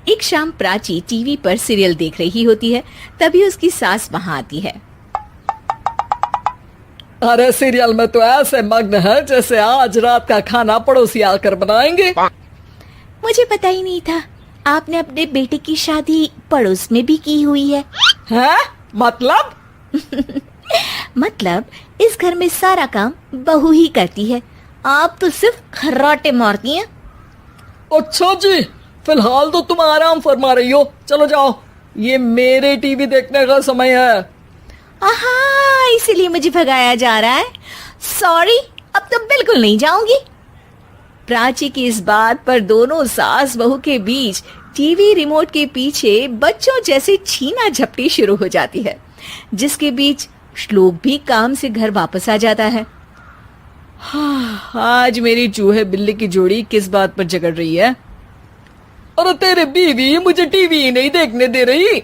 एक शाम प्राची टीवी पर सीरियल देख रही होती है। तभी उसकी सास वहाँ आती है। अरे सीरियल में तो ऐसे मग्न है जैसे आज रात का खाना पड़ोसी आकर बनाएंगे। मुझे पता ही नहीं था आपने अपने बेटे की शादी पड़ोस में भी की हुई है। हैं? मतलब? मतलब इस घर में सारा काम बहू ही करती है, आप तो सिर्फ खर्राटे मारती हैं। अच्छा जी, फिलहाल तो तुम आराम फरमा रही हो, चलो जाओ, ये मेरे टीवी देखने का समय है। आहा, इसीलिए मुझे भगाया जा रहा है। सॉरी, अब तो बिल्कुल नहीं जाऊंगी। प्राची की इस बात पर दोनों सास बहू के बीच टीवी रिमोट के पीछे बच्चों जैसे छीना झपटी शुरू हो जाती है, जिसके बीच श्लोक भी काम से घर वापस आ जाता है। हाँ, आज मेरी चूहे बिल्ली की जोड़ी किस बात पर झगड़ रही है? अरे तेरे बीवी मुझे टीवी ही नहीं देखने दे रही।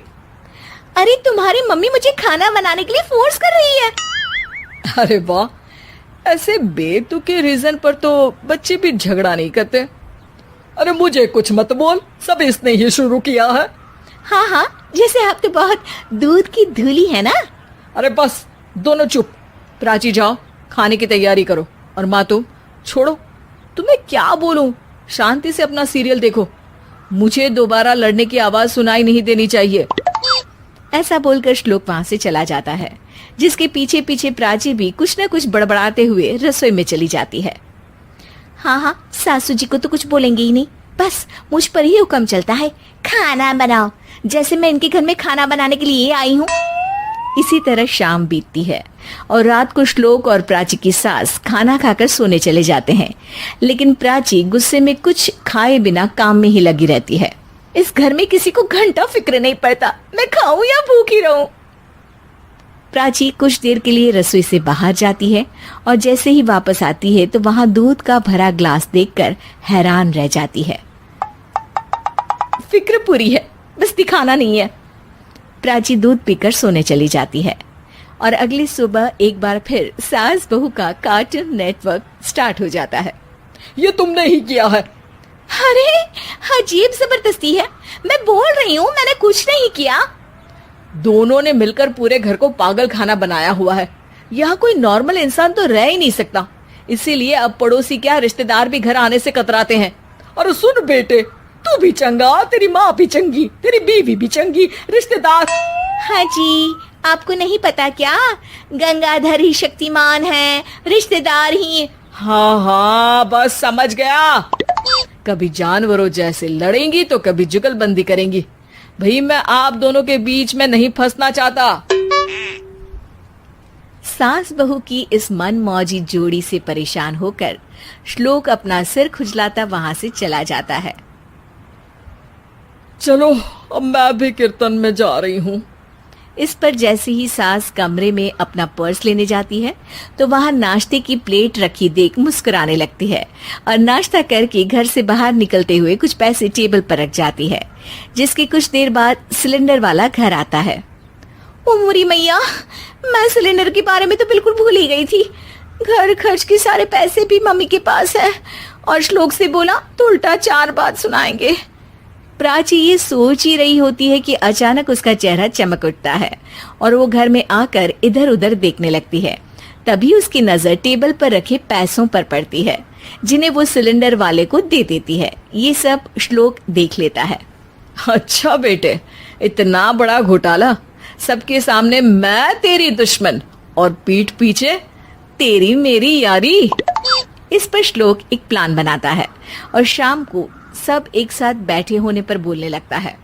अरे तुम्हारी मम्मी मुझे खाना बनाने के लिए फोर्स कर रही है। अरे वाह, ऐसे बेतुके रीजन पर तो बच्चे भी झगड़ा नहीं करते। अरे मुझे कुछ मत बोल, सब इसने ही शुरू किया है। हाँ हाँ, जैसे आप तो बहुत दूध की धूली है ना। अरे बस, दोनों चुप। प्राची जाओ, खाने की तैयारी करो। और माँ तुम छोड़ो, तुम्हें क्या बोलूं, शांति से अपना सीरियल देखो, मुझे दोबारा लड़ने की आवाज सुनाई नहीं देनी चाहिए। ऐसा बोलकर श्लोक वहां से चला जाता है, जिसके पीछे पीछे प्राची भी कुछ न कुछ बड़बड़ाते हुए रसोई में चली जाती है। हाँ हाँ, सासू जी को तो कुछ बोलेंगे ही नहीं, बस मुझ पर ही हुक्म चलता है, खाना बनाओ, जैसे मैं इनके घर में खाना बनाने के लिए आई हूँ। इसी तरह शाम बीतती है और रात को श्लोक और प्राची की सास खाना खाकर सोने चले जाते हैं, लेकिन प्राची गुस्से में कुछ खाए बिना काम में ही लगी रहती है। इस घर में किसी को घंटा फिक्र नहीं पड़ता, मैं खाऊं या भूखी रहूं। प्राची कुछ देर के लिए रसोई से बाहर जाती है और जैसे ही वापस आती है तो वहां दूध का भरा ग्लास देखकर हैरान रह जाती है। फिक्र पूरी है, बस दिखाना नहीं है। प्राची दूध पीकर सोने चली जाती है और अगली सुबह एक बार फिर सास बहू का कार्टून नेटवर्क स्टार्ट हो जाता है। ये तुमने ही किया है। अरे अजीब जबरदस्ती है, मैं बोल रही हूँ मैंने कुछ नहीं किया। दोनों ने मिलकर पूरे घर को पागल खाना बनाया हुआ है। यहाँ कोई नॉर्मल इंसान तो रह ही नहीं सकता, इसीलिए अब पड़ोसी क्या रिश्तेदार भी घर आने से कतराते हैं। और सुन बेटे, तू भी चंगा, तेरी माँ भी चंगी, तेरी बीवी भी चंगी, रिश्तेदार। हाँ जी, आपको नहीं पता क्या, गंगाधर ही शक्तिमान है, रिश्तेदार ही। हाँ हाँ, बस समझ गया। कभी जानवरों जैसे लड़ेंगी तो कभी जुगलबंदी करेंगी। भाई मैं आप दोनों के बीच में नहीं फंसना चाहता। सास बहू की इस मनमौजी जोड़ी से परेशान होकर श्लोक अपना सिर खुजलाता वहां से चला जाता है। चलो अब मैं भी कीर्तन में जा रही हूँ। इस पर जैसे ही सास कमरे में अपना पर्स लेने जाती है तो वहां नाश्ते की प्लेट रखी देख मुस्कुराने लगती है और नाश्ता करके घर से बाहर निकलते हुए कुछ पैसे टेबल पर रख जाती है, जिसके कुछ देर बाद सिलेंडर वाला घर आता है। ओ मोरी मैया, मैं सिलेंडर के बारे में तो बिल्कुल भूल ही गई थी। घर खर्च के सारे पैसे भी मम्मी के पास है और श्लोक से बोला तो उल्टा 4 बात सुनाएंगे। प्राची ये सोच ही रही होती है कि अचानक उसका चेहरा चमक उठता है और वो घर में आकर इधर उधर देखने लगती है। तभी उसकी नजर टेबल पर रखे पैसों पर पड़ती है, जिन्हें वो सिलेंडर वाले को दे देती है। ये सब श्लोक देख लेता है। अच्छा बेटे, इतना बड़ा घोटाला, सबके सामने मैं तेरी दुश्मन और पीठ पीछे तेरी मेरी यारी। इस पर श्लोक एक प्लान बनाता है और शाम को सब एक साथ बैठे होने पर बोलने लगता है।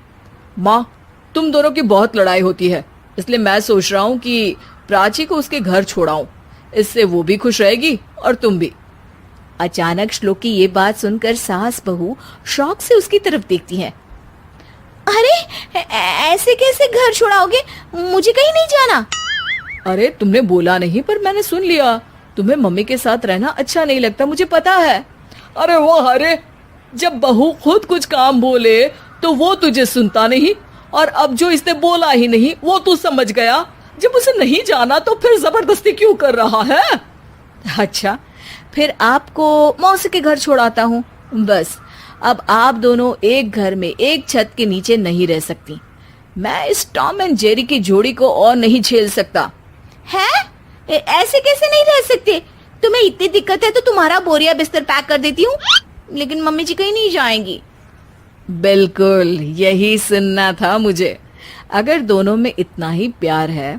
माँ, तुम दोनों की बहुत लड़ाई होती है, इसलिए मैं सोच रहा हूँ कि प्राची को उसके घर छोड़ाऊं, इससे वो भी खुश रहेगी और तुम भी। अचानक श्लोक की ये बात सुनकर सास बहू शौक से उसकी तरफ देखती हैं। अरे ऐसे कैसे घर छोड़ाओगे, मुझे कहीं नहीं जाना। अरे तुमने बोला नहीं पर मैंने सुन लिया, तुम्हें मम्मी के साथ रहना अच्छा नहीं लगता, मुझे पता है। अरे वाह, अरे जब बहू खुद कुछ काम बोले तो वो तुझे सुनता नहीं, और अब जो इसने बोला ही नहीं वो तू समझ गया। जब उसे नहीं जाना तो फिर जबरदस्ती क्यों कर रहा है? अच्छा, फिर आपको मौसी के घर छोड़ाता हूँ, बस अब आप दोनों एक घर में एक छत के नीचे नहीं रह सकती। मैं इस टॉम एंड जेरी की जोड़ी को और नहीं झेल सकता। है? ऐसे कैसे नहीं रह सकते? तुम्हें इतनी दिक्कत है तो तुम्हारा बोरिया बिस्तर पैक कर देती हूँ, लेकिन मम्मी जी कहीं नहीं जाएंगी। बिल्कुल यही सुनना था मुझे। अगर दोनों में इतना ही प्यार है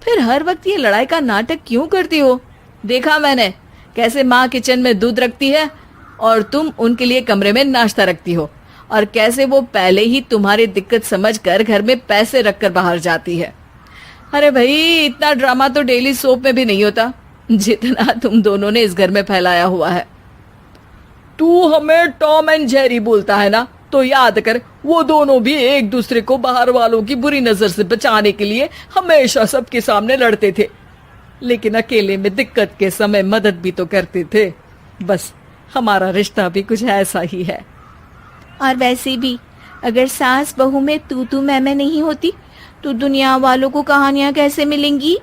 फिर हर वक्त ये लड़ाई का नाटक क्यों करती हो? देखा मैंने कैसे माँ किचन में दूध रखती है और तुम उनके लिए कमरे में नाश्ता रखती हो, और कैसे वो पहले ही तुम्हारी दिक्कत समझकर घर में पैसे रखकर बाहर जाती है। अरे भाई, इतना ड्रामा तो डेली सोप में भी नहीं होता जितना तुम दोनों ने इस घर में फैलाया हुआ है। तू हमें टॉम एंड जेरी बोलता है ना, तो याद कर वो दोनों भी एक दूसरे को बाहर वालों की बुरी नजर से बचाने के लिए हमेशा सबके सामने लड़ते थे, लेकिन अकेले में दिक्कत के समय मदद भी तो करते थे। बस हमारा रिश्ता भी कुछ ऐसा ही है। और वैसे भी अगर सास बहू में तू मैं नहीं होती तो दुनिया वालों को कहानियां कैसे मिलेंगी?